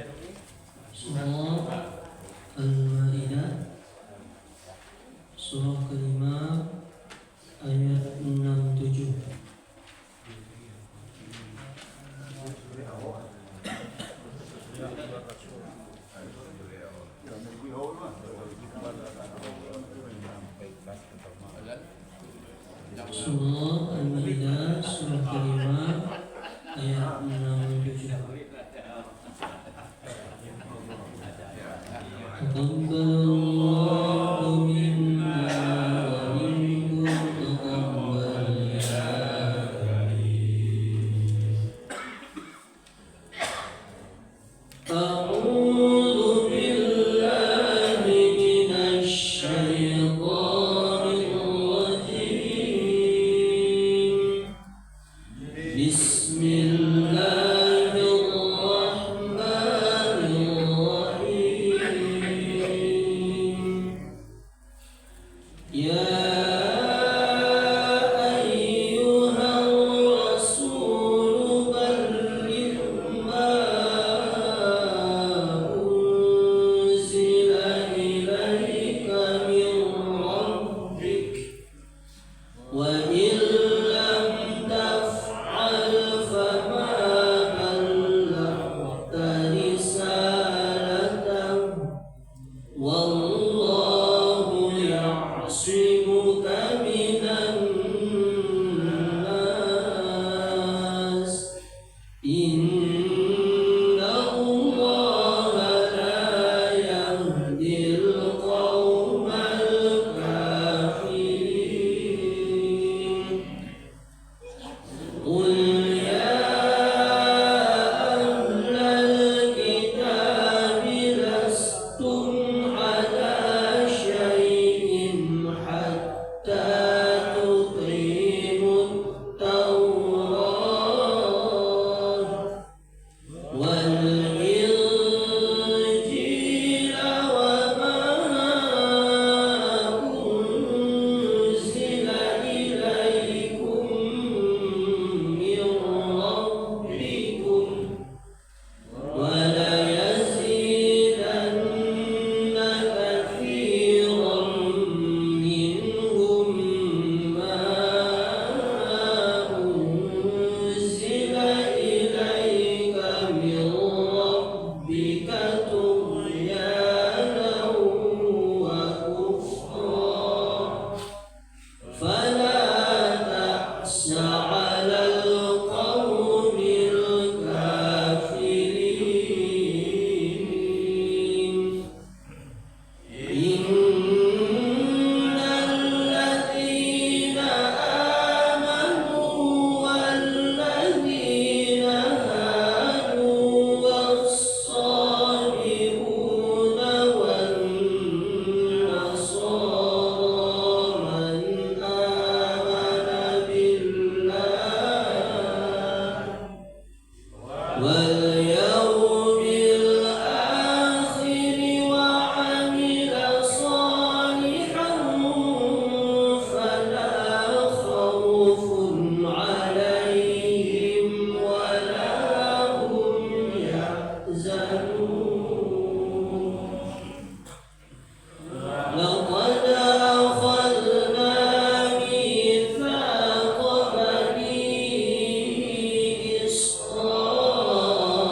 Surah Al-Ma'idah, surah kelima ayat 67. Surah Al-Ma'idah, surah kelima ayat 67. Taqabbalallahu minna wa minkum taqabbal ya karim. A'udzu billahi minasy syaithanir rajim. Bismillahirrahmanirrahim. Ya ayyuhar rasul balligh ma unzila ilaika min rabbik wa in lam taf'al fama ballaghta risalatahu wallahu ya'simuka minan nas inna Allaha la yahdil qawmal kafirin. Qul ya ahlal kitabi lastum ala syai'in hatta tuqimut tawrah wal injila wa ma unzila ilaikum min rabbikum wa la yazidanna kathiran minhum ma unzila ilaika min rabbika tughyanan wa kufra fala ta'sa 'alal qawmil kafirin. Innal ladzina amanu wal ladzina hadu was-sabi'una wan nasara man amana billah wal yawmil akhir wa 'amila salihan fala khawfun 'alaihim wa la hum yahzanun. Laqad akhadna mithaqa bani Israil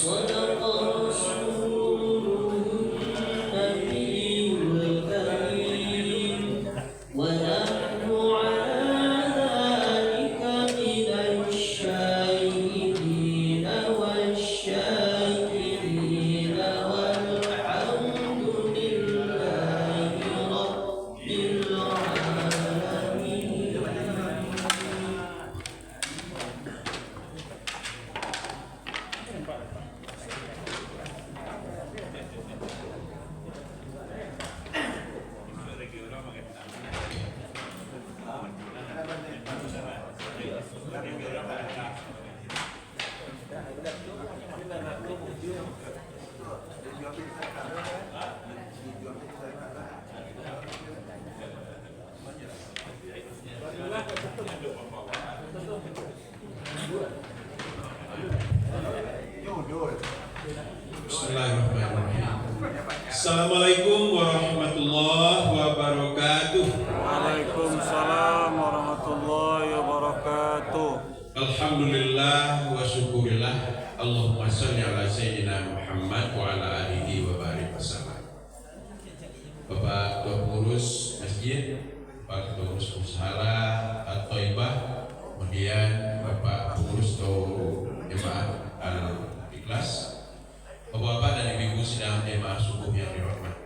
صدق رسوله النبي الكريم ونحن على ذلك من الشاهدين والشاكرين والحمد لله رب العالمين. Bismillahirrahmanirrahim. Assalamualaikum warahmatullahi wabarakatuh. Waalaikumsalam warahmatullahi wabarakatuh. Alhamdulillah wa syukurillah. Allahumma sholli ala sayyidina Muhammad wa ala alihi wa barik wasallam. Bapak Ketua Pengurus Masjid, Bapak Ketua Pengurus Mushala At-Thaibah, kemudian Bapak Pengurus Jemaah Al-Ikhlas, Bapak-bapak dan ibu-ibu sidang jemaah subuh yang dirahmati.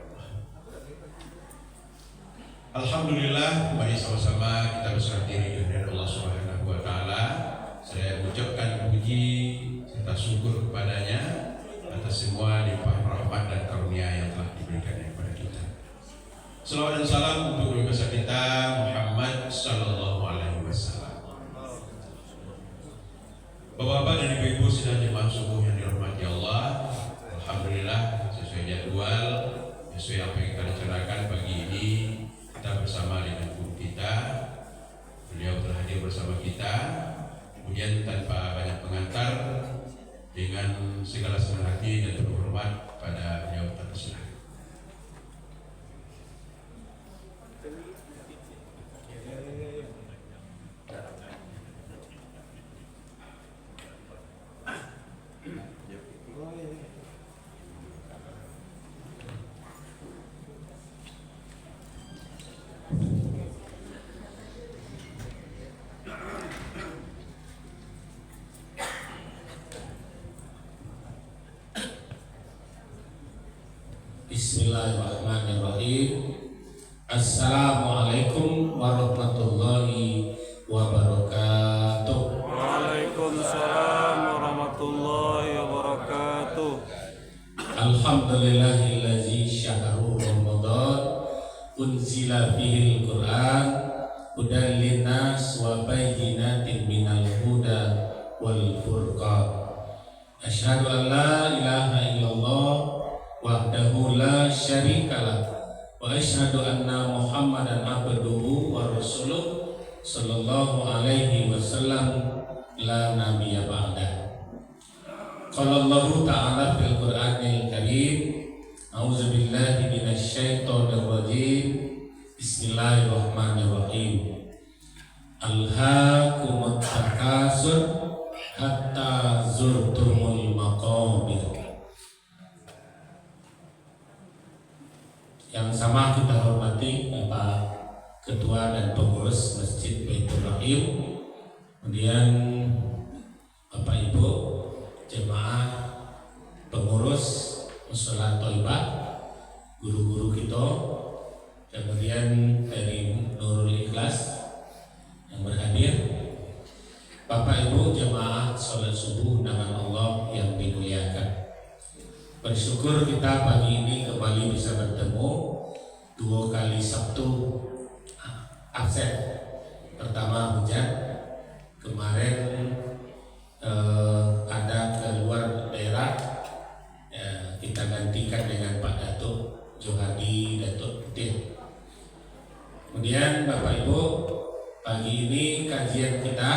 Alhamdulillah, mari sama-sama kita berserah diri kepada Allah Subhanahu wa taala. Saya mengucapkan puji serta syukur kepadanya atas semua limpahan rahmat dan karunia yang telah diberikan kepada kita. Selawat dan salam untuk Nabi besar kita Muhammad sallallahu alaihi wasallam. Bapak-bapak dan ibu-ibu sidang jemaah subuh yang dirahmati Allah, alhamdulillah sesuai jadwal, sesuai apa yang kita rencanakan pagi ini kita bersama dengan guru kita. Beliau telah hadir bersama kita. Kemudian tanpa banyak pengantar, dengan segala senang hati dan penuh hormat pada beliau terpersilahkan. Bismillahirrahmanirrahim. Assalamualaikum warahmatullahi wabarakatuh. Waalaikumsalam warahmatullahi wabarakatuh. Alhamdulillahillazi syahru Ramadan unzila fihil Qur'an hudan linnas wa bayyinatin minal huda wal furqan. Asyhadu an la ilaha illallah wahdahu la syarikalah wa asyhadu anna Muhammadan abduhu wa rasuluh sallallahu alaihi wasallam la nabiyya ba'da. Qala Allah ta'ala fil Qur'anil Karim, a'udzu billahi minasy syaithanir rajim. Bismillahirrahmanirrahim. Alhaakumut takasur hatta zurtumul maqabir. Yang sama kita hormati Bapak Ketua dan Pengurus Masjid Baitur Rahim, kemudian Bapak Ibu jemaah pengurus Mushola Thaibah, guru-guru kita, kemudian dari Nurul Ikhlas yang berhadir, Bapak Ibu jemaah sholat subuh dengan Allah yang dimuliakan. Bersyukur kita pagi ini kembali bisa bertemu 2 kali Sabtu absen. Pertama hujan, kemarin ada keluar daerah, kita gantikan dengan Pak Datuk Johadi, Datuk Putin. Kemudian Bapak Ibu, pagi ini kajian kita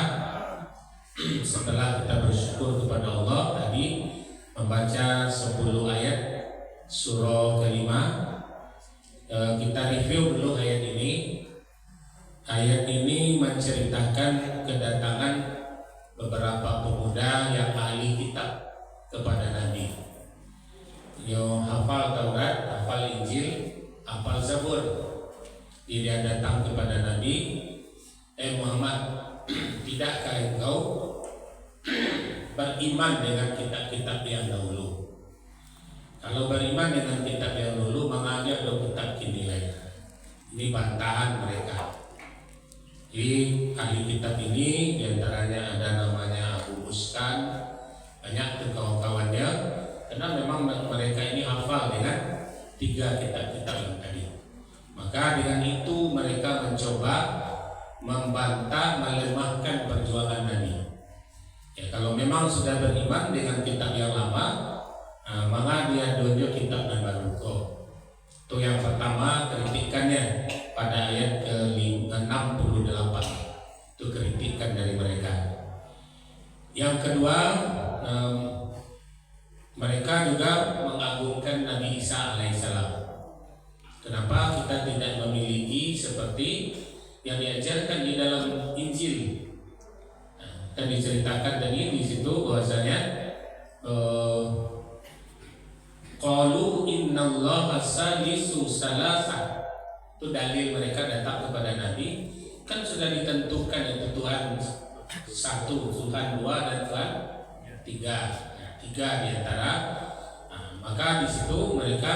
setelah kita bersyukur kepada Allah tadi membaca 10 ayat surah kelima. Kita review dulu ayat ini. Ayat ini menceritakan kedatangan beberapa pemuda yang ahli kitab kepada Nabi. Dia datang kepada Nabi, Muhammad, tidakkah engkau beriman dengan kitab-kitab yang dahulu? Kalau beriman dengan kitab yang dahulu, mengapa ada kitab kini lain? Ini bantahan mereka. Jadi ahli kitab ini diantaranya ada namanya Abu Muskan, banyak tuh kawan-kawannya, karena memang mereka ini hafal dengan 3 kitab-kitab yang tadi. Maka dengan itu mereka mencoba membantah, melemahkan perjuangan Nabi. Ya, kalau memang sudah beriman dengan kitab yang lama, maka dia dojo kitab yang baru. Itu yang pertama kritikannya pada ayat ke-68. Itu kritikan dari mereka. Yang kedua, mereka juga mengagungkan Nabi Isa alaihissalam. Kenapa kita tidak memiliki seperti yang diajarkan di dalam Injil? Dan diceritakan tadi di situ bahwasanya qalu innallaha salisu salasa. Itu dalil mereka datang kepada Nabi. Kan sudah ditentukan itu Tuhan satu, Tuhan dua, dan Tuhan tiga. Tiga diantara. Maka di situ mereka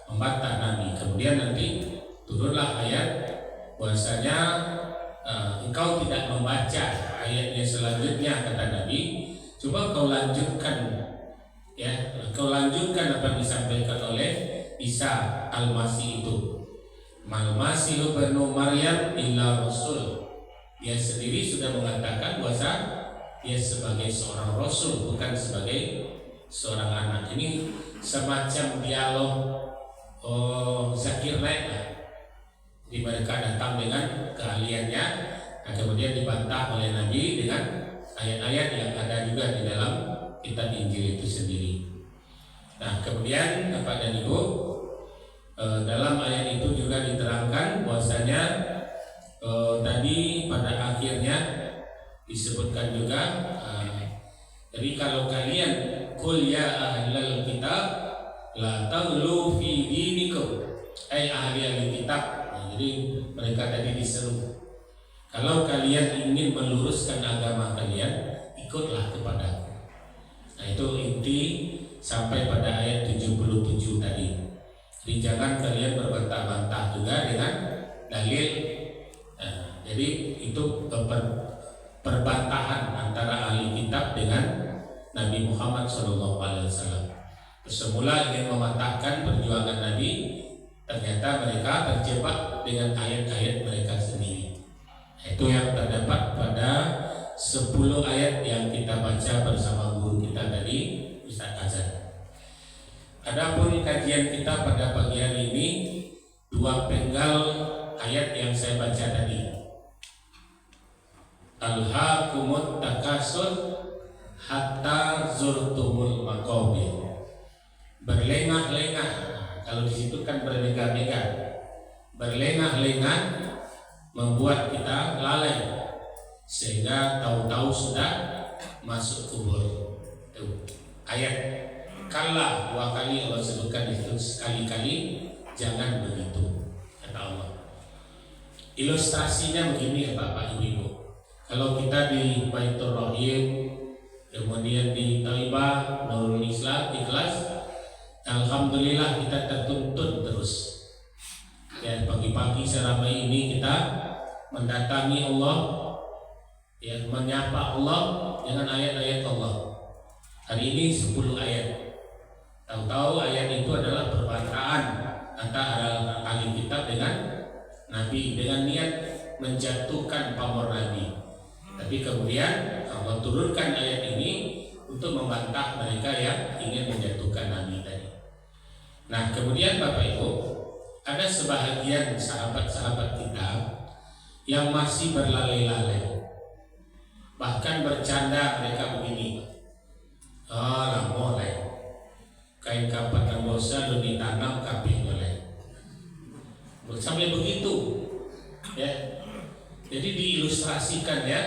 membantah Nabi. Kemudian nanti turunlah ayat bahwasanya engkau tidak membaca ayatnya selanjutnya, kata Nabi. Coba kau lanjutkan. Ya, kau lanjutkan apa yang disampaikan oleh Isa Al-Masih itu. Mal-Masih ibnu Maryam illa rasul. Dia sendiri sudah mengatakan bahwa dia sebagai seorang rasul, bukan sebagai seorang anak. Ini semacam dialog Zakir Naik. Di mereka datang dengan keahliannya, dan kemudian dibantah oleh Nabi dengan ayat-ayat yang ada juga di dalam kitab Injil itu sendiri. Nah, kemudian Bapak dan Ibu, dalam ayat itu juga diterangkan bahwasanya tadi pada akhirnya disebutkan juga, jadi kalau kalian qul ya ahlal kitab la taghlu fi dinikum, ahli kitab. Nah, jadi mereka tadi diseru, kalau kalian ingin meluruskan agama kalian, ikutlah kepadaku. Nah, itu inti sampai pada ayat 77 tadi. Jadi jangan kalian berbantah-bantah juga dengan dalil. Nah, jadi itu perbantahan antara ahli kitab dengan Nabi Muhammad SAW. Semula ingin mematahkan perjuangan Nabi, ternyata mereka terjebak dengan ayat-ayat mereka sendiri. Itu yang terdapat pada 10 ayat yang kita baca bersama guru kita tadi, Ustaz Azan. Adapun kajian kita pada pagi hari ini, 2 penggal ayat yang saya baca tadi. Alhaakumut takasur hatta zurtumul maqabir. Berlengah-lengah. Kalau di situ kan bermegah-megah. Berlengah-lengah membuat kita lalai sehingga tahu-tahu sudah masuk kubur. Itu ayat. Kala 2 kali Allah sebutkan itu, sekali-kali jangan begitu, kata Allah. Ilustrasinya begini ya Bapak Ibu. Kalau kita di Baitur Rahim, kemudian di Taibah, Nurul Islam, Ikhlas, alhamdulillah kita tertuntun terus. Ya, pagi-pagi seramai ini kita mendatangi Allah, ya, menyapa Allah dengan ayat-ayat Allah. Hari ini 10 ayat. Tahu-tahu ayat itu adalah perbantahan antara ahli kitab dengan Nabi, dengan niat menjatuhkan pamor Nabi. Tapi kemudian Allah turunkan ayat ini untuk membantah mereka yang ingin menjatuhkan Nabi tadi. Nah, kemudian Bapak Ibu, ada sebahagian sahabat-sahabat kita yang masih berlalai-lalai, bahkan bercanda mereka begini, mulai kain kapat yang bosan lu ditanam kabeh mulai, sampai begitu ya. Jadi diilustrasikan ya,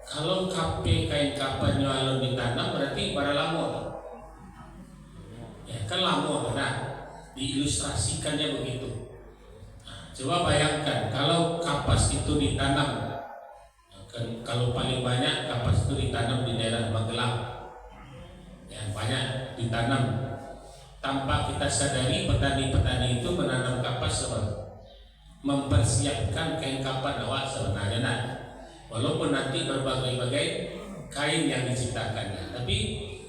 kalau kape kain kapan nyalon ditanam berarti pada lama ya kan lama. Nah, diilustrasikannya begitu. Nah, Coba bayangkan kalau kapas itu ditanam, kalau paling banyak kapas itu ditanam di daerah Magelang, yang banyak ditanam. Tanpa kita sadari petani-petani itu menanam kapas mempersiapkan kain kapan awak sebenarnya. Nah, walaupun nanti berbagai-bagai kain yang diciptakannya, tapi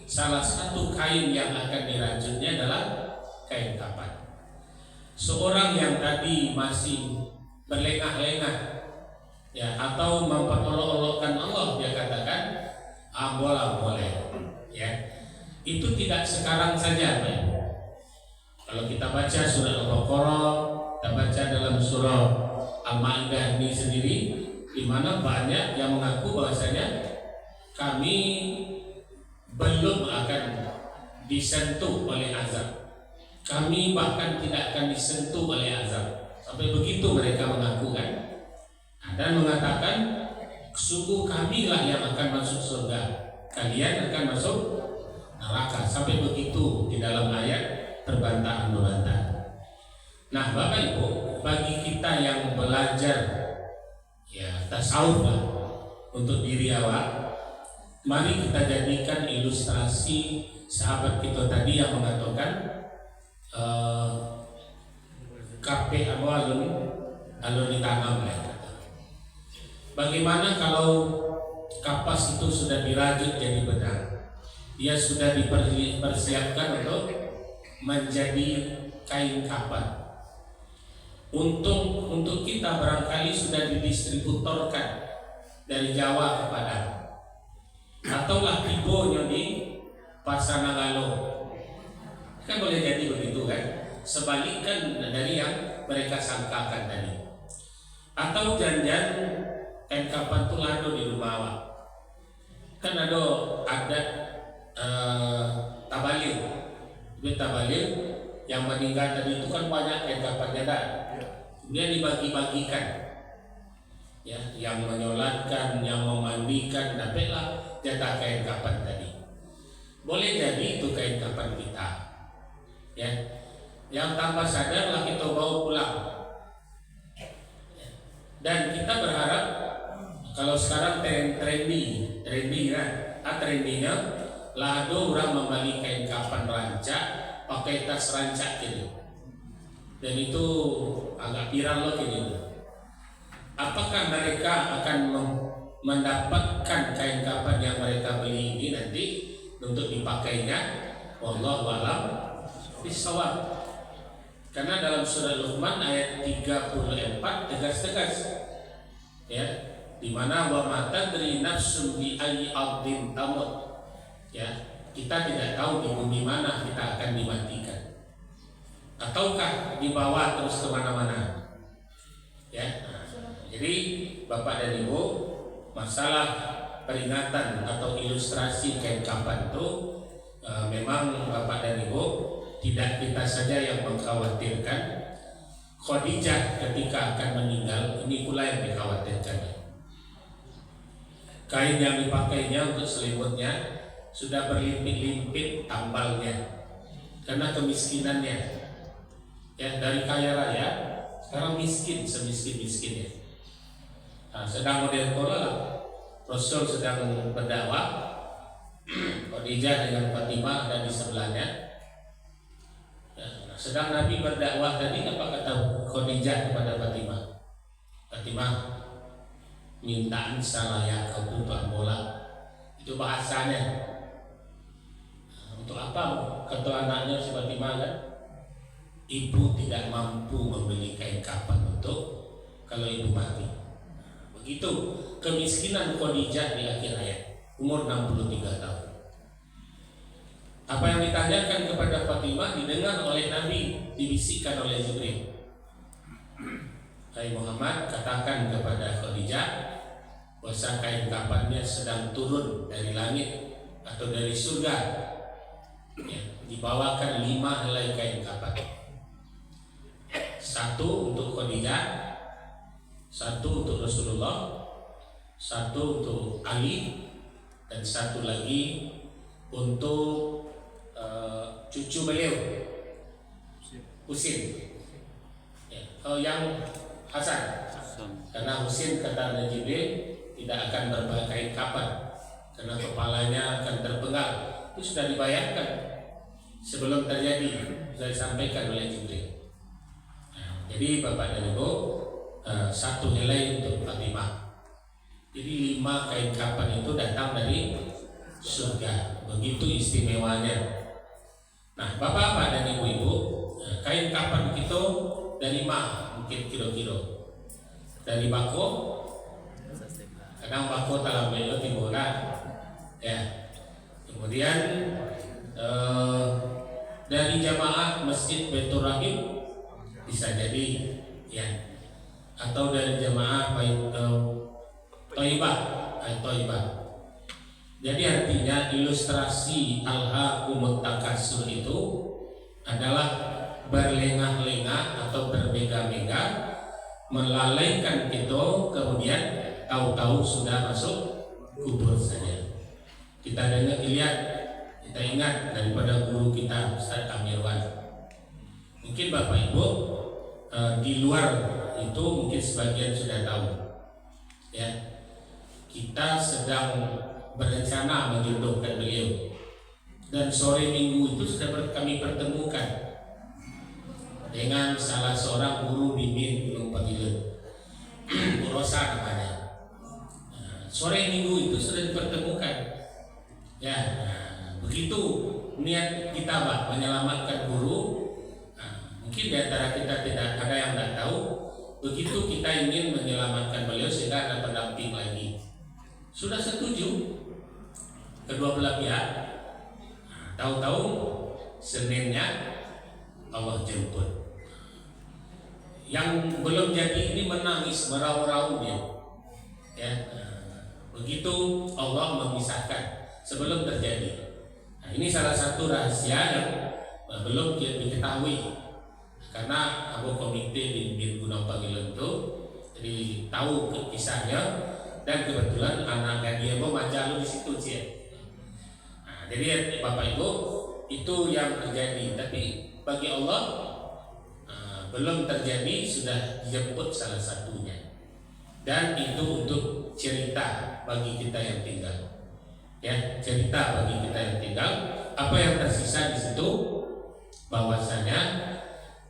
salah satu kain yang akan dirajutnya adalah kain kapan. Seorang yang tadi masih berlengah-lengah, ya, atau memperolok-olokkan Allah, dia katakan boleh, ya, itu tidak sekarang saja, ya. Kalau kita baca surah Al-Baqarah, kita baca dalam surah Al-Maidah ini sendiri, di mana banyak yang mengaku bahwasanya kami belum akan disentuh oleh azab. Kami bahkan tidak akan disentuh oleh azab. Sampai begitu mereka mengaku, kan? Dan mengatakan sungguh kamilah yang akan masuk surga, kalian akan masuk neraka. Sampai begitu di dalam ayat terbantah-bantah. Nah, Bapak Ibu, bagi kita yang belajar, ya, tasawuf lah untuk diri awak, mari kita jadikan ilustrasi sahabat kita tadi yang mengatakan kape alun ditanam, ya. Bagaimana kalau kapas itu sudah dirajut jadi benang, dia sudah dipersiapkan untuk menjadi kain kapan. Untuk kita barangkali sudah didistributorkan dari Jawa ke Padang, ataulah tibonya di Pasanagalo, kan boleh jadi begitu, kan? Sebalikkan dari yang mereka sangkakan tadi. Atau jangan kain kapan itu lado di rumah awak, kan ada adat tabalil. Tabalil yang meninggal tadi itu kan banyak kain kapannya, dah. Kemudian dibagi-bagikan, ya, yang menyolatkan, yang memandikan, dapatlah jatah kain kapan tadi. Boleh jadi itu kain kapan kita, ya. Yang tanpa sadarlah kita bawa pulang, ya. Dan kita berharap kalau sekarang trendinya lah ada orang membeli kain kapan rancak, pakai tas rancak gitu, dan itu agak viral loh gitu. Apakah mereka akan mendapatkan kain kapan yang mereka beli ini nanti untuk dipakainya? Wallahu a'lam bishawab. Karena dalam surah Luqman ayat 34 tegas-tegas, ya, di mana wa ma tadri nafsun bi ayyi ardin tamut. Ya, kita tidak tahu di bumi mana kita akan dimatikan, ataukah dibawa terus kemana-mana, ya. Jadi Bapak dan Ibu, masalah peringatan atau ilustrasi kain kapan itu memang Bapak dan Ibu tidak kita saja yang mengkhawatirkan. Khadijah ketika akan meninggal ini pula yang dikhawatirkan. Kain yang dipakainya untuk selimutnya sudah berlimpit-limpit tambalnya karena kemiskinannya, ya, dari kaya raya sekarang miskin semiskin-miskinnya. Nah, sedang model lah, Rasul sedang berdakwah, Khadijah dengan Fatimah ada di sebelahnya. Nah, sedang Nabi berdakwah tadi, apa kata Khadijah kepada Fatimah? Fatimah, mintaan salayak kau tumpah bola, itu bahasanya. Untuk apa? Kata anaknya si Fatimah, kan? Ibu tidak mampu membeli kain kapan untuk kalau ibu mati. Begitu kemiskinan Khadijah di akhir hayat, umur 63 tahun. Apa yang ditanyakan kepada Fatimah didengar oleh Nabi, dibisikkan oleh Jibril. Hai Muhammad, katakan kepada Khadijah bahwa kain kapannya sedang turun dari langit atau dari surga, ya, dibawakan 5 helai kain kapan. 1 untuk Khadijah, 1 untuk Rasulullah, 1 untuk Ali, dan 1 lagi untuk cucu beliau, Husin. Ya, yang Hasan. Karena Husin kata Nabi Jibril tidak akan berpakaian kapan karena kepalanya akan terpenggal. Itu sudah dibayangkan sebelum terjadi, sudah disampaikan oleh Jibril. Jadi Bapak dan Ibu, satu helai untuk Fatimah. Jadi 5 kain kapan itu datang dari surga. Begitu istimewanya. Nah, Bapak dan Ibu-ibu, kain kapan itu dari mana? Mungkin kilo-kilo. Dari bako, kadang bako dalam beliau timbulan, ya. Kemudian dari jamaah Masjid Baitur Rahim bisa jadi, ya. Atau dari jamaah Thaibah. Jadi artinya ilustrasi Alhaakumut Takatsur itu adalah berlengah-lengah atau bermega-mega, melalaikan itu, kemudian tahu-tahu sudah masuk kubur saja. Kita lihat, kita ingat daripada guru kita Ustaz Amirwan. Mungkin Bapak Ibu di luar itu mungkin sebagian sudah tahu, ya. Kita sedang berencana menjodohkan beliau, dan sore minggu itu sudah kami pertemukan dengan salah seorang guru bimbing Gunung Pagilan, Bu Rosa namanya. Sore minggu itu sudah dipertemukan, ya. Begitu niat kita Pak menyelamatkan guru. Mungkin di antara kita tidak ada yang tidak tahu. Begitu kita ingin menyelamatkan beliau sehingga ada pendamping lagi, sudah setuju kedua belah pihak. Tahu-tahu Seninnya Allah jemput. Yang belum jadi ini menangis meraung-raung dia, ya. Begitu Allah memisahkan sebelum terjadi. Nah, ini salah satu rahasia yang belum diketahui karena Abu Komite di Gunung Pagilan itu jadi tahu kisahnya, dan kebetulan anak dia mau majalu di situ sih. Nah, jadi Bapak Ibu, itu yang terjadi. Tapi bagi Allah belum terjadi, sudah dijemput salah satunya, dan itu untuk cerita bagi kita yang tinggal, ya, cerita bagi kita yang tinggal. Apa yang tersisa di situ, bahwasanya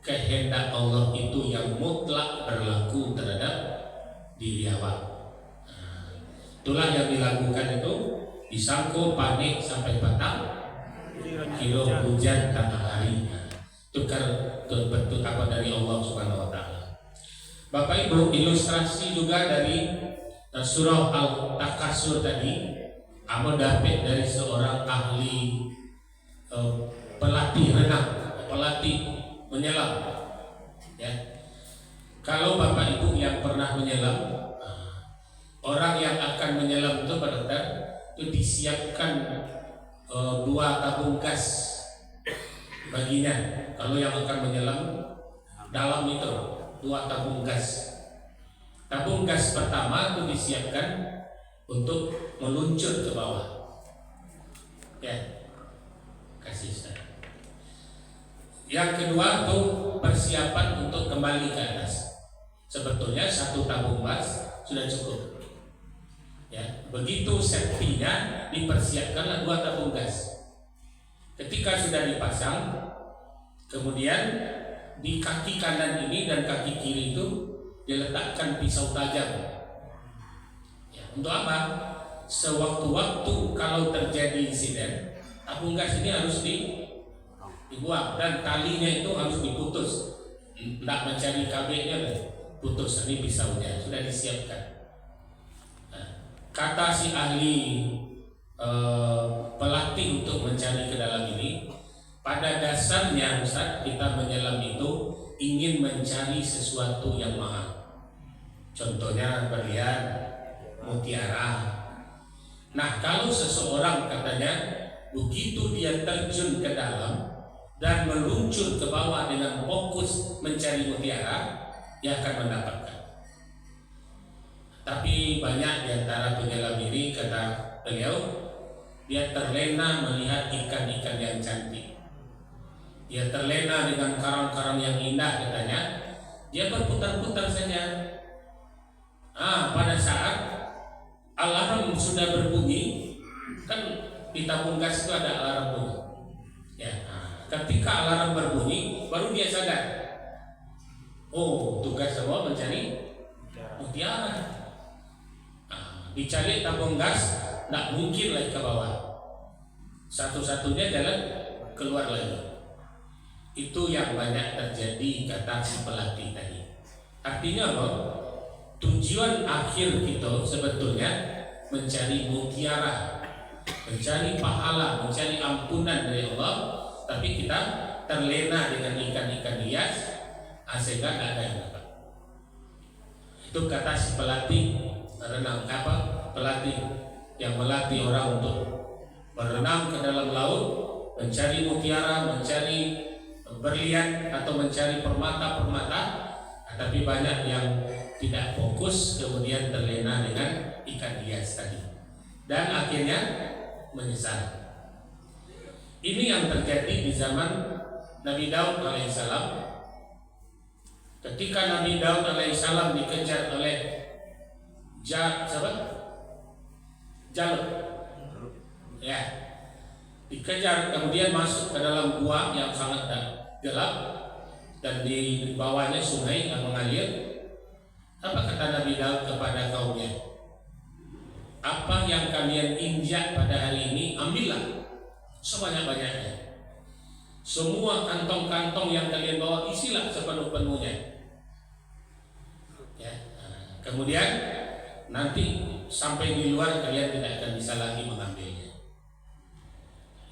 kehendak Allah itu yang mutlak berlaku terhadap diri awak. Itulah yang dilakukan itu, disangkut panik sampai patah, kilo hujan tengah hari. Tukar bentuk apa dari Allah Subhanahu wa taala. Bapak Ibu, ilustrasi juga dari surah Al-Takatsur tadi, Amo dapat dari seorang ahli pelatih renang, pelatih menyelam, ya. Kalau Bapak Ibu yang pernah menyelam, orang yang akan menyelam itu pada itu disiapkan 2 tabung gas baginya. Kalau yang akan menyelam dalam itu 2 tabung gas. Tabung gas pertama itu disiapkan untuk meluncur ke bawah, ya, kasih saya. Yang kedua itu persiapan untuk kembali ke atas. Sebetulnya 1 tabung gas sudah cukup, ya. Begitu safety-nya dipersiapkanlah 2 tabung gas. Ketika sudah dipasang, kemudian di kaki kanan ini dan kaki kiri itu diletakkan pisau tajam, ya. Untuk apa? Sewaktu-waktu kalau terjadi insiden, tabung gas ini harus dibuang, dan talinya itu harus diputus. Tidak mencari kabelnya, putus. Ini pisaunya sudah disiapkan. Nah, kata si ahli pelatih untuk mencari ke dalam ini, pada dasarnya Ustaz, kita menyelam itu ingin mencari sesuatu yang mahal. Contohnya berlian, mutiara. Nah, kalau seseorang katanya begitu dia terjun ke dalam dan meluncur ke bawah dengan fokus mencari mutiara, dia akan mendapatkan. Tapi banyak di antara penyelam ini, kata beliau, dia terlena melihat ikan-ikan yang cantik. Dia terlena dengan karang-karang yang indah katanya, dia berputar-putar saja. Pada saat alarm sudah berbunyi, kan di tabung gas itu ada alarm bunyi. Ya, ketika alarm berbunyi, baru dia sadar. Oh, tugas semua mencari mutiara. Dicari tabung gas, tidak mungkin lagi ke bawah. Satu-satunya jalan keluar lagi. Itu yang banyak terjadi kata si pelatih tadi. Artinya apa? Tujuan akhir kita sebetulnya mencari mutiara, mencari pahala, mencari ampunan dari Allah, tapi kita terlena dengan ikan-ikan hias, sehingga tidak ada yang dapat. Itu kata si pelatih renang, pelatih yang melatih orang untuk berenang ke dalam laut, mencari mutiara, mencari berlian atau mencari permata-permata, tapi banyak yang tidak fokus, kemudian terlena dengan ikan hias tadi, dan akhirnya menyesal. Ini yang terjadi di zaman Nabi Daud alaihissalam. Ketika Nabi Daud alaihissalam dikejar oleh Jalut, ya, dikejar, kemudian masuk ke dalam gua yang sangat gelap, dan di bawahnya sungai yang mengalir. Apa kata Nabi Daud kepada kaumnya? Apa yang kalian injak pada hari ini, ambillah sebanyak-banyaknya. Semua kantong-kantong yang kalian bawa, isilah sepenuh-penuhnya. Ya. Kemudian nanti sampai di luar kalian tidak akan bisa lagi mengambilnya.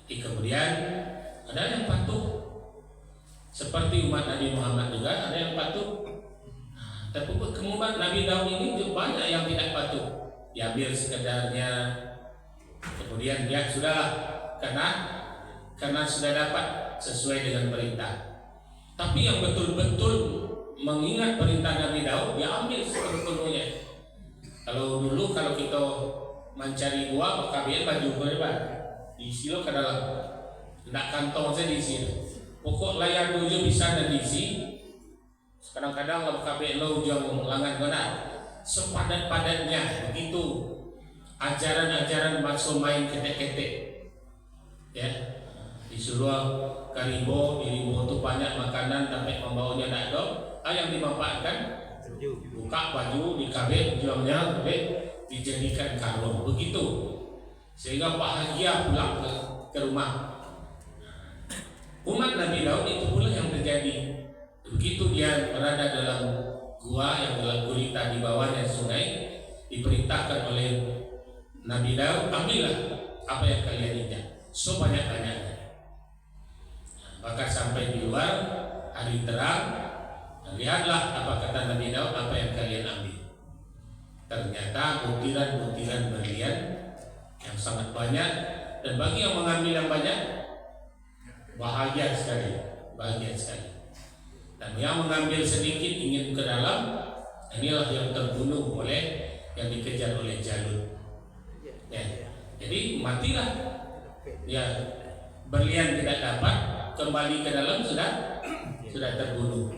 Kemudian ada yang patuh, seperti umat Nabi Muhammad juga ada yang patuh. Tapi kemudian Nabi Daud ini banyak yang tidak patuh, diambil sekedarnya. Kemudian dia sudahlah, karena sudah dapat sesuai dengan perintah. Tapi yang betul-betul mengingat perintah Nabi Daud, dia ambil sepenuhnya. Kalau dulu kalau kita mencari gua, maka biar baju berapa diisi lo ke dalam, tidak kantong saja diisi. Pokok layar tujuh bisa dan diisi. Kadang-kadang lo kabeh lo jauh langan benar, sepadat-padatnya begitu. Ajaran-ajaran bakso main ketek-ketek, ya, disuruh karibo, diribo itu banyak makanan tapi pembawanya tidak ada. Yang dimanfaatkan buka baju di kabeh jualnya, dijadikan karung begitu, sehingga bahagia pulang ke rumah. Umat Nabi Daud itu pula yang terjadi. Begitu dia berada dalam gua yang dalam gurita di bawahnya sungai, diperintahkan oleh Nabi Daud, ambillah apa yang kalian injak sebanyak-banyaknya. Maka sampai di luar hari terang, lihatlah apa kata Nabi Daud, apa yang kalian ambil. Ternyata butiran-butiran berlian yang sangat banyak, dan bagi yang mengambil yang banyak bahagia sekali, bahagia sekali. Dan yang mengambil sedikit ingin ke dalam, inilah yang terbunuh oleh yang dikejar oleh Jalut. Ya, jadi matilah. Ya, berlian tidak dapat, kembali ke dalam sudah terbunuh.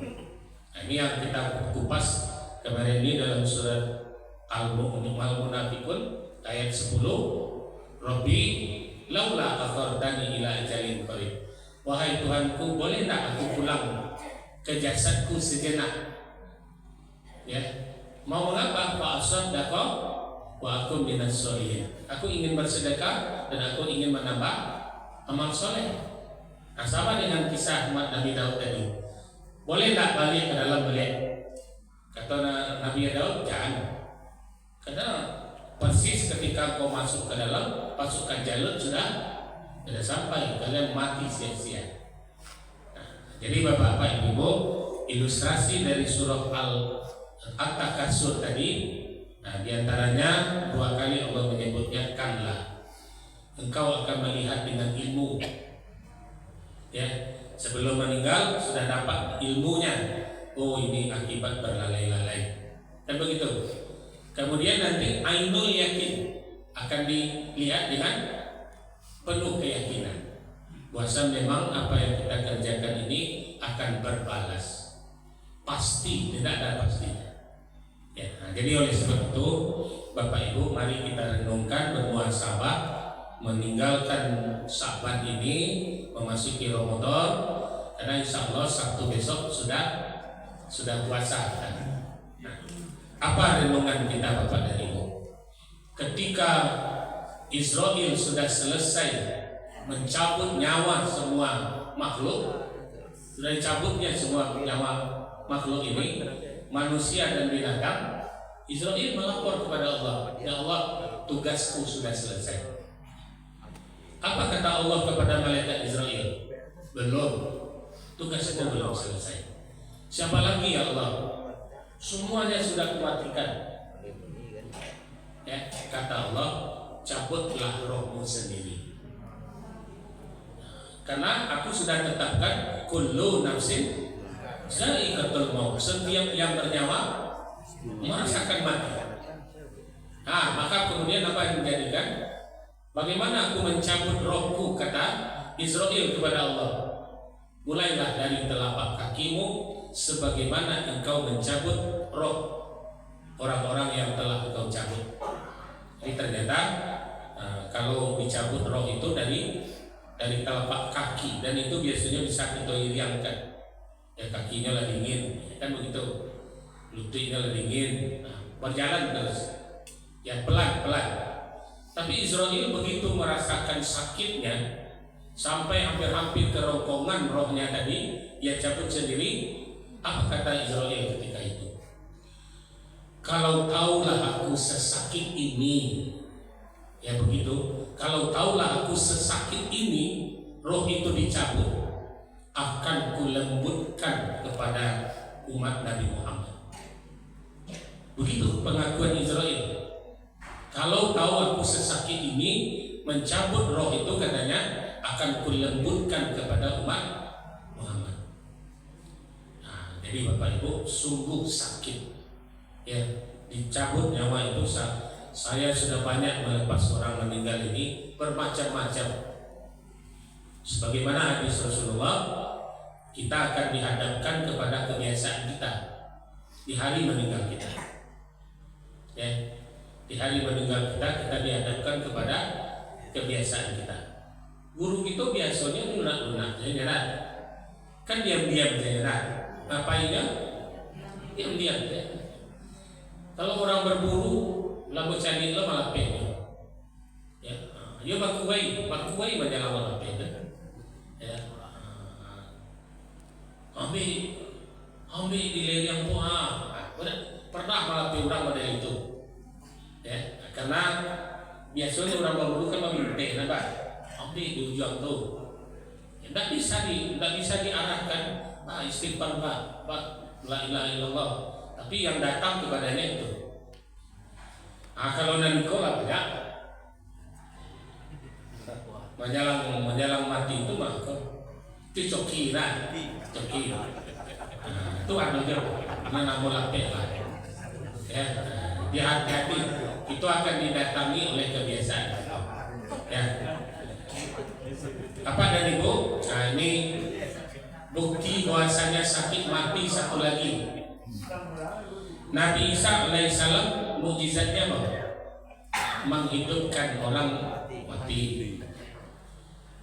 Ini yang kita kupas kemarin ini dalam surat Al-Munafiqun ayat 10. Rabbi laula akhartani ila ajalin qarib. Wahai Tuhanku, boleh tak aku pulang ke jasadku sejenak? Ya, mau mengapa? Fa asaddaqa wa aku minas sholihin. Aku ingin bersedekah dan aku ingin menambah amal soleh. Nah, sama dengan kisah umat Nabi Daud tadi. Boleh tak balik ke dalam belian? Kata Nabi Daud, jangan. Karena persis ketika kau masuk ke dalam, pasukan Jalut sudah sampai, kalian mati sia-sia. Nah, jadi Bapak-bapak Ibu, ilustrasi dari surah At-Takasur tadi, nah, diantaranya 2 kali Allah menyebutnya kanlah. Engkau akan melihat dengan ilmu. Ya, sebelum meninggal sudah dapat ilmunya. Oh, ini akibat berlalai-lalai. Dan begitu. Kemudian nanti ainul yakin akan dilihat dengan penuh keyakinan bahwa memang apa yang kita kerjakan ini akan berbalas. pasti, tidak ada pasti. Ya, nah, jadi oleh sebab itu Bapak Ibu, mari kita renungkan, bermuhasabah, meninggalkan Syaban ini, memasuki Ramadan, karena insya Allah Sabtu besok sudah puasa. Nah, apa renungan kita Bapak dan Ibu? Ketika Israel sudah selesai mencabut nyawa semua makhluk, sudah dicabutnya semua nyawa makhluk ini, manusia dan binatang, Israel melapor kepada Allah, ya Allah, tugasku sudah selesai. Apa kata Allah kepada malaikat Israel? Belum, tugasku belum selesai. Siapa lagi ya Allah? Semuanya sudah kumatikan. Ya, kata Allah, cabutlah rohmu sendiri. Karena aku sudah tetapkan kullu nafsin za'iqatul maut, setiap yang bernyawa merasakan mati. Nah, maka kemudian apa yang menjadikan? Bagaimana aku mencabut rohku, kata Israel kepada Allah. Mulailah dari telapak kakimu, sebagaimana engkau mencabut roh orang-orang yang telah engkau cabut. Jadi ternyata kalau dicabut roh itu dari telapak kaki, dan itu biasanya bisa kita iriangkan. Ya, kakinya lah dingin, kan begitu. Lututnya lah dingin, berjalan terus, ya pelan-pelan. Tapi Israel begitu merasakan sakitnya, sampai hampir-hampir kerongkongan rohnya tadi, ia cabut sendiri. Apa kata Israel ketika itu? Kalau taulah aku sesakit ini, ya begitu. Kalau taulah aku sesakit ini, roh itu dicabut, akan kulembutkan kepada umat Nabi Muhammad. Begitu pengakuan Israel. Kalau tahu aku sesakit ini, mencabut roh itu katanya akan kulembutkan kepada umat Muhammad. Nah, jadi Bapak Ibu, sungguh sakit. Ya, dicabut nyawa itu. Saya sudah banyak melepas orang meninggal ini bermacam-macam. Sebagaimana hadis Rasulullah, kita akan dihadapkan kepada kebiasaan kita di hari meninggal kita. Ya, di hari meninggal kita dihadapkan kepada kebiasaan kita. Guru itu biasanya lunak-lunak, nyerah. Kan diam-diam nyerah. Ngapainnya? Diam-diam. Ya. Kalau orang berburu, lalu cari lo malah pede. Ya, dia bakuai menjalan malah pede. Ya, ambil di lereng Tuhan. Pernah malah orang pada itu. Ya, karena biasanya orang berburu kan meminta, nampak? Ambil di ujung tu. Ya, tidak bisa diarahkan. Pak istighfar Pak, la ilaha illallah. Tapi yang datang kepadanya itu. Nah, kalau Nikola banyak menjalang mati itu mah itu cokira. Itu artinya mana bola pela. Ya, dia hati-hati. Itu akan didatangi oleh kebiasaan. Ya. Apa dan Ibu? Nah, ini bukti bahwasanya sakit mati satu lagi. Nabi Isa alaihissalam mukjizatnya apa? Menghidupkan orang mati.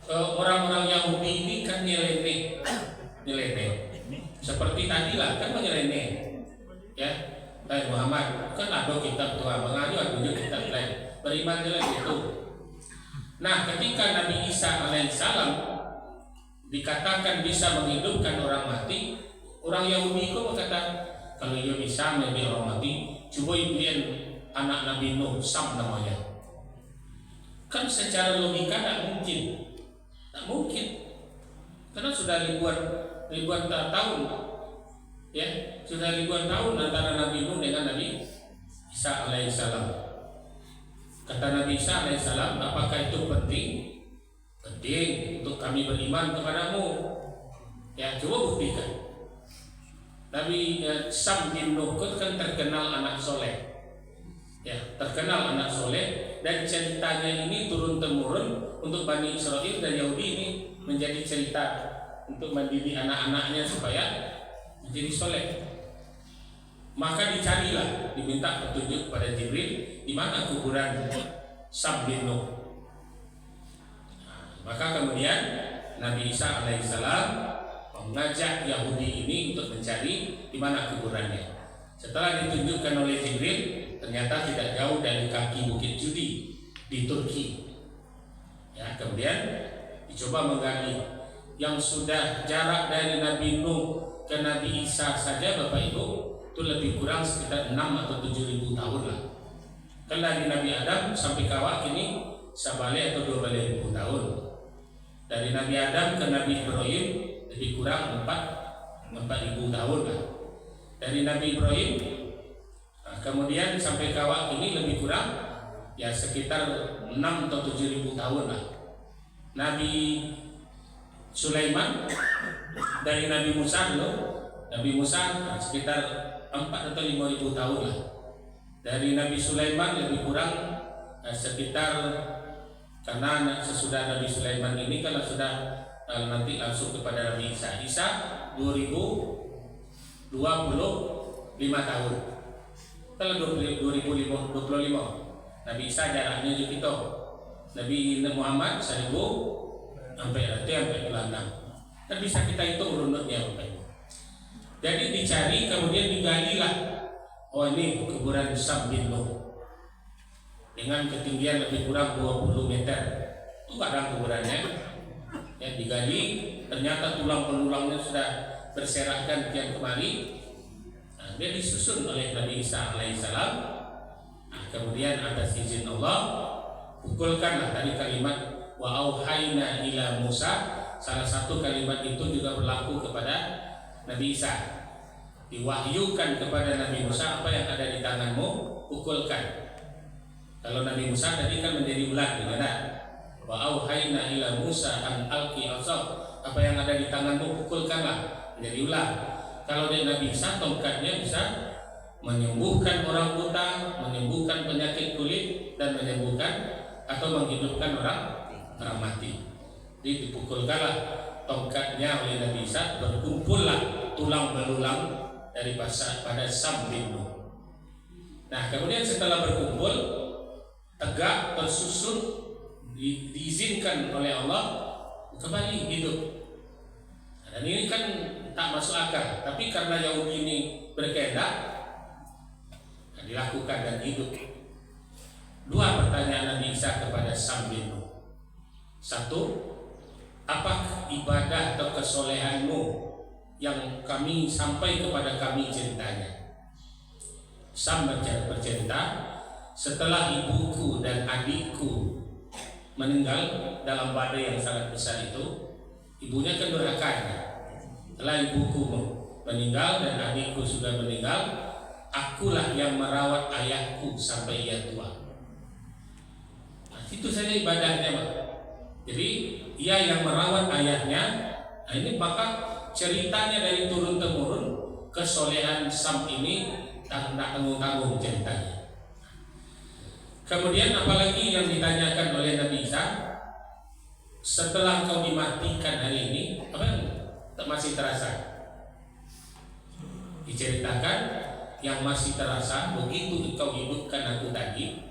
Orang-orang Yahudi ini kan nyeleneh. Seperti tadilah kan menyeleneh. Ya, Muhammad kan ada kitab Tuhan, mengaji ada kitab lain. Beriman jelas itu. Nah, ketika Nabi Isa alaihissalam dikatakan bisa menghidupkan orang mati, orang Yahudi itu berkata, kalau dia bisa menjadi orang mati, coba impian anak Nabi Nuh, Sam namanya. Kan secara logika tak mungkin. Karena sudah ribuan tahun. Ya, sudah ribuan tahun antara Nabi Nuh dengan Nabi Isa alaihissalam. Kata Nabi Isa alaihissalam, apakah itu penting? Penting untuk kami beriman kepadamu. Ya, coba buktikan. Nabi Sam bin Nuh kan terkenal anak soleh, ya terkenal anak soleh, dan ceritanya ini turun temurun untuk Bani Israel dan Yahudi ini menjadi cerita untuk mendidik anak-anaknya supaya menjadi soleh. Maka dicarilah, diminta petunjuk pada Jibril di mana kuburan Sam bin Nuh. Maka kemudian Nabi Isa alaihissalam mengajak Yahudi ini untuk mencari di mana kuburannya. Setelah ditunjukkan oleh Jibril, ternyata tidak jauh dari kaki Bukit Judi di Turki. Ya, kemudian dicoba menggali yang sudah jarak dari Nabi Nuh ke Nabi Isa saja Bapak Ibu itu lebih kurang sekitar 6 atau 7.000 tahun lah. Kan dari Nabi Adam sampai Kawak ini sabale atau 12.000 tahun. Dari Nabi Adam ke Nabi Ibrahim lebih kurang 4.000 tahun lah. Dari Nabi Ibrahim kemudian sampai Kawak ini lebih kurang ya sekitar 6 atau 7.000 tahun lah. Nabi Sulaiman dari Nabi Musa dulu, Nabi Musa sekitar 4 atau 5.000 tahun lah. Dari Nabi Sulaiman lebih kurang sekitar, karena sesudah Nabi Sulaiman ini kalau sudah nanti langsung kepada Nabi Isa. Isa 2025 tahun. Kalau 2025 Nabi Isa jaraknya juga itu. Nabi Muhammad 1000 sampai 26. Dan bisa kita hitung runutnya Bapak. Jadi dicari kemudian digalilah. Oh ini kuburan Sam bin Nuh dengan ketinggian lebih kurang 20 meter. Itu ada kuburannya. Ya digali, ternyata tulang penulangnya sudah berserakan kian kemari. Nah, dia disusun oleh Nabi Isa alaihissalam. Nah, kemudian atas izin Allah pukulkanlah tadi kalimat wa auhayna ila Musa. Salah satu kalimat itu juga berlaku kepada Nabi Isa. Diwahyukan kepada Nabi Musa, apa yang ada di tanganmu pukulkan. Kalau Nabi Musa tadi kan menjadi ular, gimana? Wa auhayna ila Musa an alqi asab. Apa yang ada di tanganmu pukulkanlah, menjadi ular. Kalau dari Nabi Isa tongkatnya bisa menyembuhkan orang buta, menyembuhkan penyakit kulit, dan menyembuhkan atau menghidupkan orang mati. Jadi dipukulkanlah tongkatnya oleh Nabi Isa, berkumpullah tulang belulang dari pada Sam bin Nuh. Nah kemudian setelah berkumpul tegak tersusun, diizinkan oleh Allah kembali hidup. Dan ini kan tak masuk akal, tapi karena Yahudi ini berkehendak dilakukan dan hidup. Dua pertanyaan Nabi Isa kepada Sam bin Nuh. Satu, apa ibadah atau kesolehanmu yang kami sampai kepada kami ceritanya? Sam bercerita, setelah ibuku dan adikku meninggal dalam badai yang sangat besar itu, ibunya kan durhaka. Setelah ibuku meninggal dan adikku sudah meninggal, akulah yang merawat ayahku sampai ia tua. Nah, itu saja ibadahnya, Pak. Jadi ia yang merawat ayahnya. Nah, ini maka ceritanya dari turun temurun kesolehan Sam ini tak tanggung-tanggung ceritanya. Kemudian apalagi yang ditanyakan oleh Nabi Isa, setelah kau dimatikan hari ini, apa yang masih terasa? Diceritakan yang masih terasa, begitu engkau hidupkan aku tadi,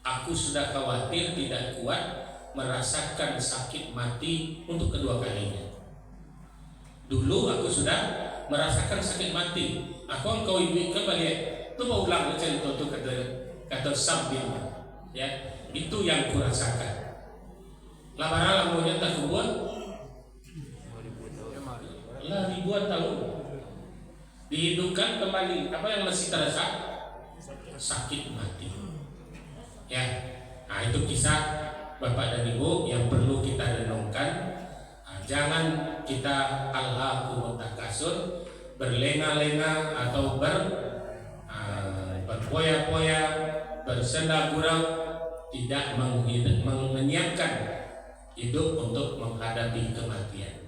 aku sudah khawatir tidak kuat merasakan sakit mati untuk kedua kalinya. Dulu aku sudah merasakan sakit mati. Aku engkau ibu kembali. Itu mau ulang cerita itu kata Sam bin Nuh. Ya, itu yang kurasakan. Lama-lama mau tak kubuat. Lah ribuan tahun. Dihidupkan kembali. Apa yang masih terasa? Sakit mati. Ya. Nah, itu kisah Bapak dan Ibu yang perlu kita renungkan. Jangan kita alhaqu takasur, berlenga-lenga atau berpoya-poya, bersenda gurau, tidak menyiapkan hidup untuk menghadapi kematian.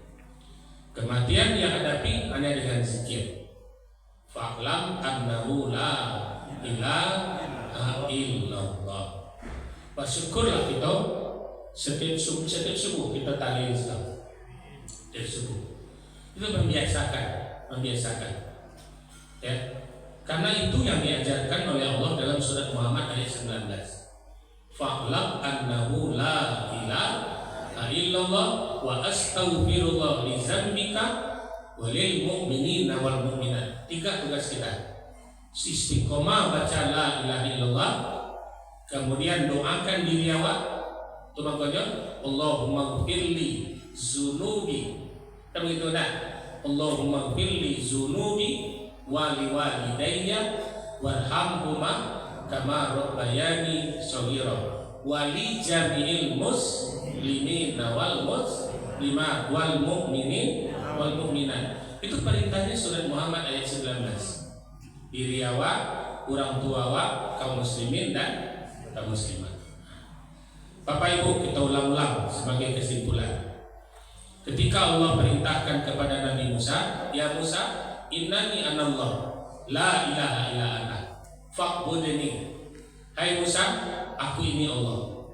Kematian yang hadapi hanya dengan zikir. Fa'lam annahu la ilaha illallah. Bersyukurlah kita setiap subuh kita tahlil Islam. Setiap subuh itu membiasakan membiasakan. Ya. Karena itu yang diajarkan oleh Allah dalam surat Muhammad ayat 19. Fa'lam annahu la ilaha illallah wa astaghfirullah li dzambika walil mu'minina wal mu'minat. 3 tugas kita. Istiqomah baca la ilaha illallah, kemudian doakan diri awak. Itu makanya Allahumma ghfirli zunubi. Kan begitu dah. Allahumma ghfirli zunubi wa liwalidayya warhamhuma kama rabbayani shaghira wa li jami'il muslimina wal muslimat wal mu'minin wal mu'minat. Itu perintahnya surat Muhammad ayat 19. Diri awak, orang tua awak, kaum muslimin dan kaum muslimat. Bapak Ibu, kita ulang-ulang sebagai kesimpulan. Ketika Allah perintahkan kepada Nabi Musa, ya Musa, innani anallah, la ilaha illa ana, fa'budni. Hai Musa, aku ini Allah.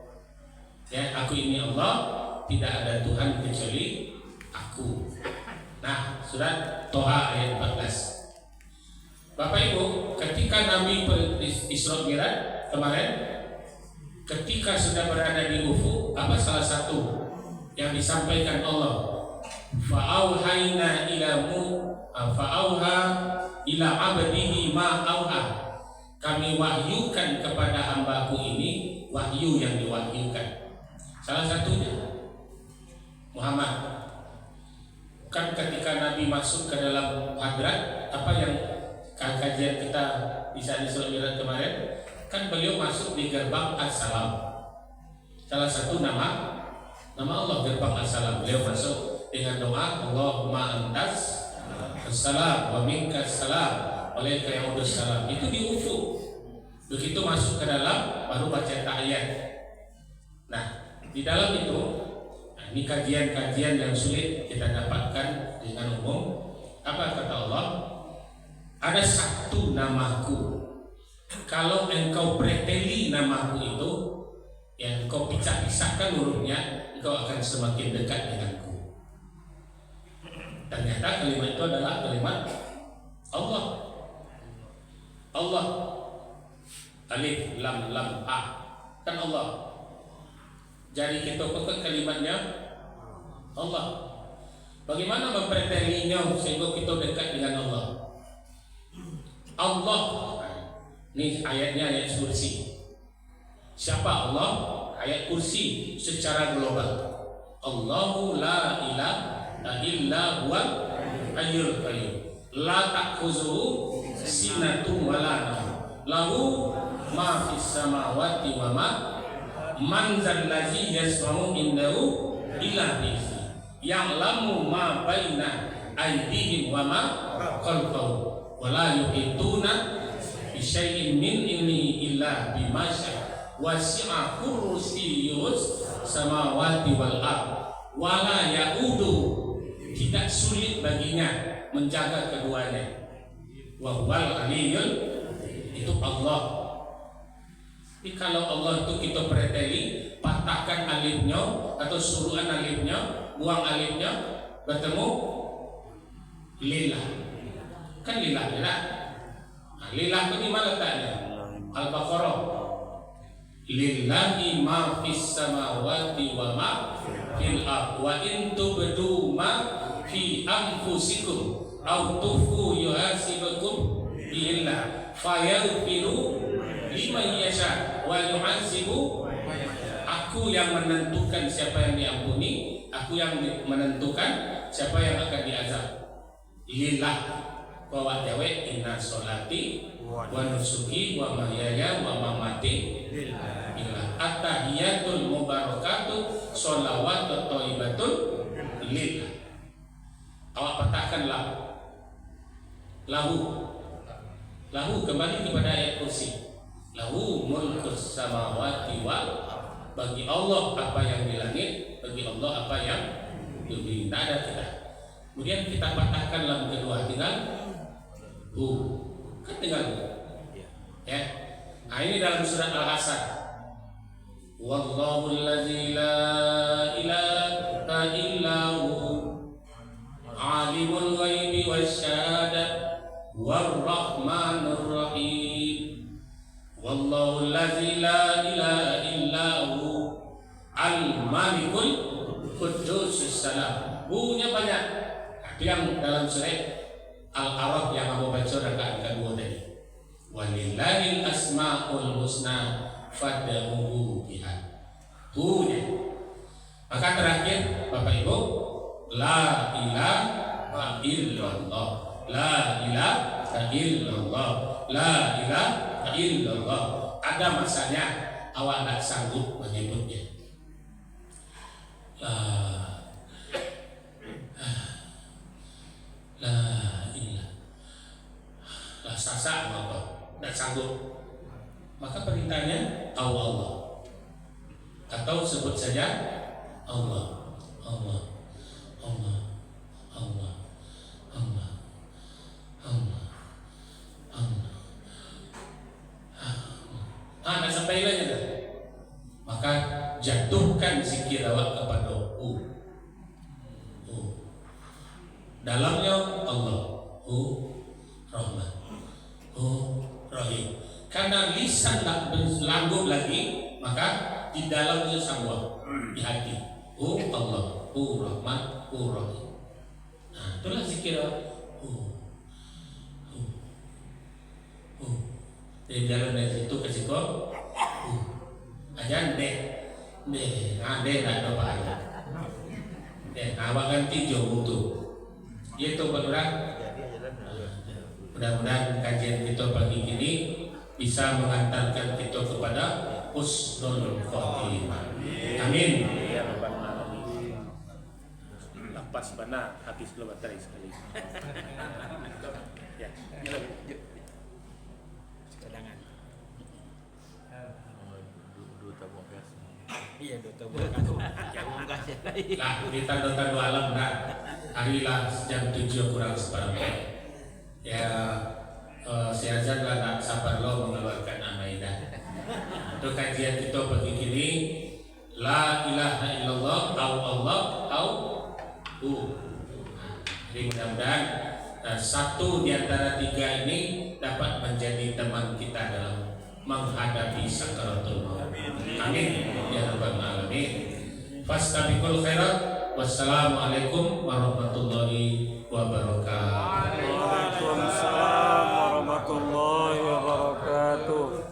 Ya, aku ini Allah, tidak ada Tuhan kecuali aku. Nah, surat Toha ayat 14. Bapak Ibu, ketika Nabi Isra Mi'raj kemarin, ketika sudah berada di ufuk, apa salah satu yang disampaikan Allah? Fa'auhayna fa'auha ila abdihi ma auha. Kami wahyukan kepada hambaku ini wahyu yang diwahyukan. Salah satunya Muhammad. Kan ketika Nabi masuk ke dalam hadrat, apa yang kajian kita bisa di Surah Mi'raj kemarin, kan beliau masuk di gerbang As-Salam. Salah satu nama Allah gerbang As-Salam. Beliau masuk dengan doa Allahumma antas as-salam wa minkas salam alaika ya'udus salam. Itu di ufuk. Begitu masuk ke dalam baru baca tahiyat. Nah, di dalam itu ini kajian-kajian yang sulit kita dapatkan dengan umum. Apa kata Allah? Ada satu namaku. Kalau engkau preteli namaku itu, yang engkau pisah-pisahkan hurufnya, engkau akan semakin dekat denganku. Ternyata kalimat itu adalah kalimat Allah. Allah. Alif lam lam a. Kan Allah. Jadi kita pakai kalimatnya Allah. Bagaimana mempretelinya sehingga kita dekat dengan Allah? Allah. Ini ayatnya ayat kursi. Siapa Allah? Ayat kursi secara global. Allahu la ilaha illa huwal hayyul qayyum. La ta'khuzuhu sinatun wa la nawm. Lahu ma fis samawati wa ma man zal ladzi yasma'u indahu illa bi'izni. Ya'lamu ma baina aydihim wa ma khalfahum wa la yuhituna bi syai'in min ilmihi illa bima syaa. Wasi'a kursiyyus samawati wal ardh wa la ya'udu. Tidak sulit baginya menjaga keduanya. Wa huwal aliyyul, itu Allah. Jadi kalau Allah itu kita preteli, patahkan alifnya atau suruhan alifnya, buang alifnya, bertemu lillah. Kan lillah. Nah, lillah itu di mana letaknya? Al-Baqarah. Lillahi ma fis samawati wa ma fil ardh wa in tubdu ma fi anfusikum aw tukhfu yuhasibukum billah fayaghfiru liman yasha wa yu'adzibu. Aku yang menentukan siapa yang diampuni, aku yang menentukan siapa yang akan diazab. Lillah wa dewe inna sholati wa nusuki wa mahyaya wa mamati lillah. At-tahiyatul mubarakatuh sholawatut thayyibatun lillah. Awak patahkanlah lahu kembali kepada ayat kursi. Lahu mulkus samawati wal, bagi Allah apa yang di langit, bagi Allah apa yang di bumi. Tak ada kita. Kemudian kita patahkan lam kedua tinggal kan tinggal ya. Nah, ini dalam surat Al-Hasan. Wallahu allazi la ilaha illa hu alimul ghaibi wasyahadah warrahmanur rahim. Wallahu allazi la ilaha illa hu al-malikul quddus salam. Bunya banyak. Tapi yang dalam surah Al-A'raf yang Abu baca rakaat kedua tadi. Walillahil asmaul husna fad'uhu biha. Bunya. Maka terakhir Bapak Ibu, la ilaha illallah, la ilaha illallah, la ilaha illallah. Ada masanya awak tak sanggup menyebutnya. La ilah, la sasa apa? Tak sanggup. Maka perintahnya Allah atau sebut saja Allah, Allah, Allah, Allah, Allah, Allah, Allah. Nak sampai lagi dah. Maka jatuhkan zikir awak kepada dalamnya Allah, Rahman, Rahim. Karena lisan tak berlanggup lagi, maka di dalamnya sanggup di hati. Allah, Rahman, Rahim. Nah, itulah zikir. Dari dalam dari situ ke situ, aja deh, tak ada apa-apa. Awak ganti jauh tu. Itu benar. Mudah-mudahan kajian kita pagi ini bisa mengantarkan kita kepada husnul khotimah. Amin. Lepas benar habis belum baterai sekali. Ya, cadangan. Duta gas. Iya, duta gas. Yang gas ya. Lah, kita tanda alam dah. Harilah jam 7 kurang seperempat. Ya, si Azan lah tak sabar lo mengeluarkan Al-Maidah. Itu kajian kita pagi ini. La ilaha illallah, Allah, Jadi mudah-mudahan satu di antara tiga ini dapat menjadi teman kita dalam menghadapi sakaratul maut. Amin ya rabbal alamin. Fastabiqul khairat. Wassalamualaikum warahmatullahi wabarakatuh. Waalaikumsalam warahmatullahi wabarakatuh.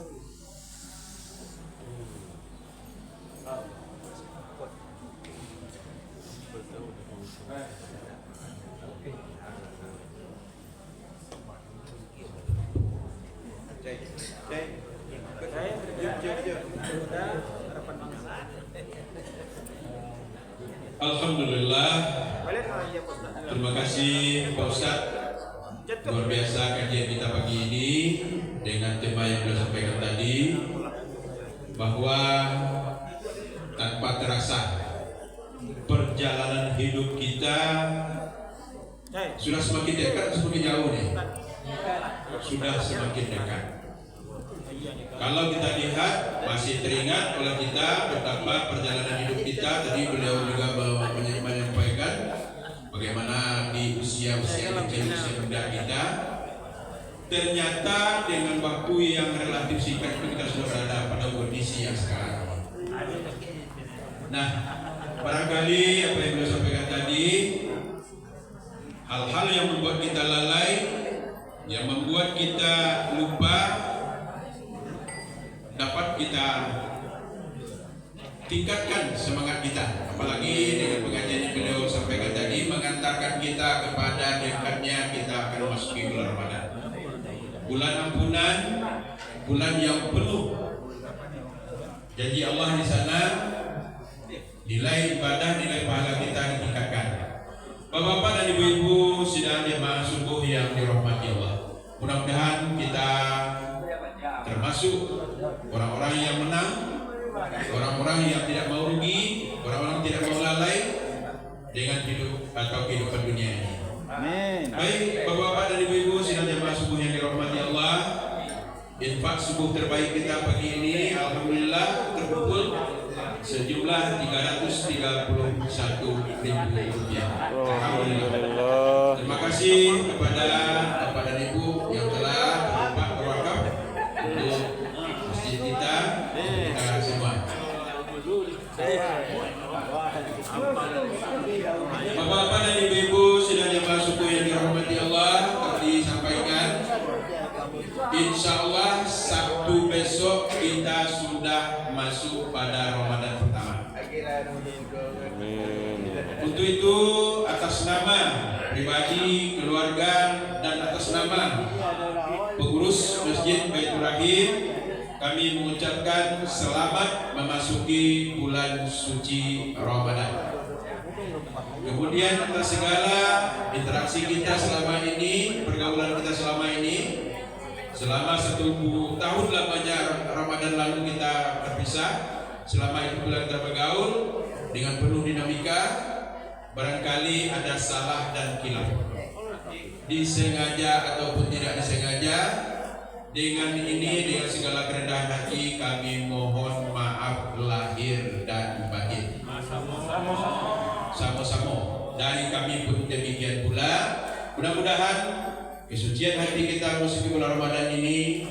Alhamdulillah. Terima kasih Pak Ustadz. Luar biasa kajian kita pagi ini dengan tema yang sudah sampaikan tadi, bahwa tanpa terasa perjalanan hidup kita sudah semakin dekat, semakin jauh nih. Sudah semakin dekat. Kalau kita lihat, masih teringat oleh kita betapa perjalanan hidup kita. Tadi beliau juga menyampaikan bagaimana di usia-usia kecil, usia muda kita, ternyata dengan waktu yang relatif singkat itu kita sudah berada pada kondisi yang sekarang. Nah, barangkali apa yang beliau sampaikan tadi, hal-hal yang membuat kita lalai, yang membuat kita lupa, dapat kita tingkatkan semangat kita. Apalagi dengan pengajian yang beliau sampaikan tadi, mengantarkan kita kepada dekatnya kita akan memasuki bulan Ramadan, bulan ampunan, bulan yang penuh janji Allah di sana. Nilai ibadah, nilai pahala kita ditingkatkan. Bapak-bapak dan ibu-ibu sidang jemaah subuh yang dirahmati Allah, mudah-mudahan kita termasuk orang-orang yang menang, orang-orang yang tidak mau rugi, orang-orang tidak mau lalai dengan hidup atau kehidupan dunia ini. Amin. Baik bapak-bapak dan ibu-ibu sidang jemaah subuh yang dirahmati Allah, infak subuh terbaik kita pagi ini alhamdulillah terkumpul sejumlah 331.000 rupiah. Alhamdulillah. Terima kasih kepada Bapak dan Ibu yang telah berupaya berwakaf untuk masjid kita semua. Bapak-bapak dan ibu-ibu sidang jamaah suku yang dirahmati Allah, tadi disampaikan, insya Allah Sabtu besok kita sudah masuk pada Ramadan pertama. Untuk itu atas nama pribadi, keluarga, dan atas nama pengurus Masjid Baitur Rahim, kami mengucapkan selamat memasuki bulan suci Ramadan. Kemudian atas segala interaksi kita selama ini, pergaulan kita selama ini, selama 1 tahun lamanya Ramadan lalu kita terpisah, selama itu pula kita bergaul dengan penuh dinamika, barangkali ada salah dan khilaf, disengaja ataupun tidak disengaja. Dengan ini, dengan segala kerendahan hati, kami mohon maaf lahir dan batin. Sama-sama dari kami pun demikian pula. Mudah-mudahan kesucian hati kita memasuki bulan Ramadan ini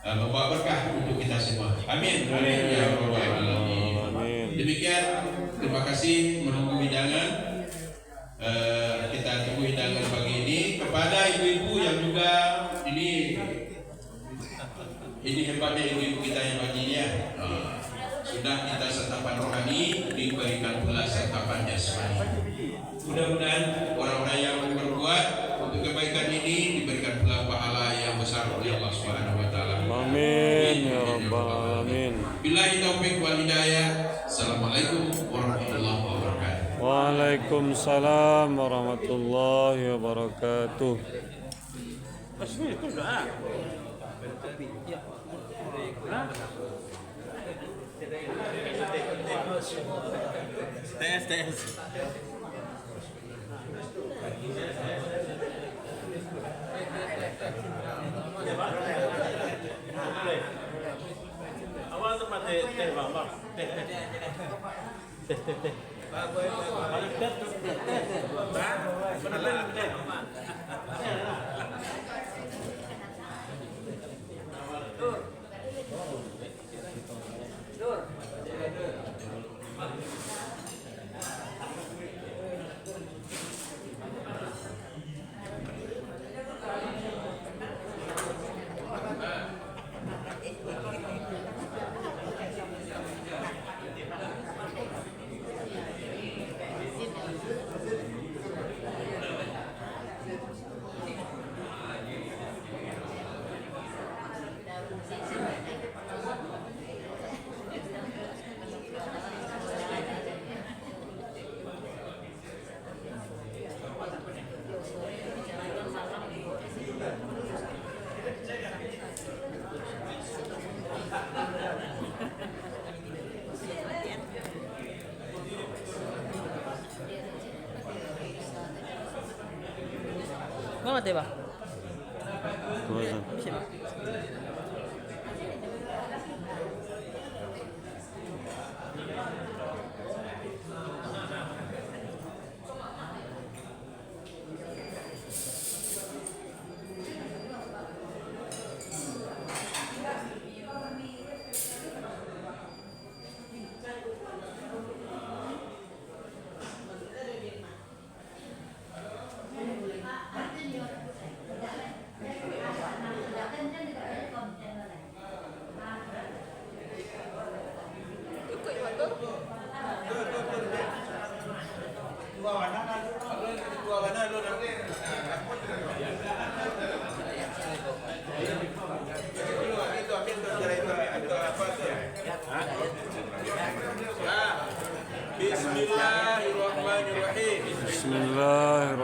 membawa berkah untuk kita semua. Amin. Amin ya rabbal alamin. Demikian, terima kasih menunggu hidangan. Kita tunggu hidangan pagi ini. Kepada ibu-ibu yang juga ini hebatnya ibu-ibu kita yang baginya. Sudah kita santapan rohani, diberikan pula santapan jasmani. Mudah-mudahan orang-orang yang berbuat untuk kebaikan ini diberikan pula pahala yang besar oleh Allah Subhanahu wa taala. Amin ya rabbal alamin. Billahi taufik wal hidayah. Assalamualaikum warahmatullahi wabarakatuh. Waalaikumsalam warahmatullahi wabarakatuh. Tes. Awal tempat teh bang. Teh. Banget ya, Pak? Bismillahirrahmanirrahim.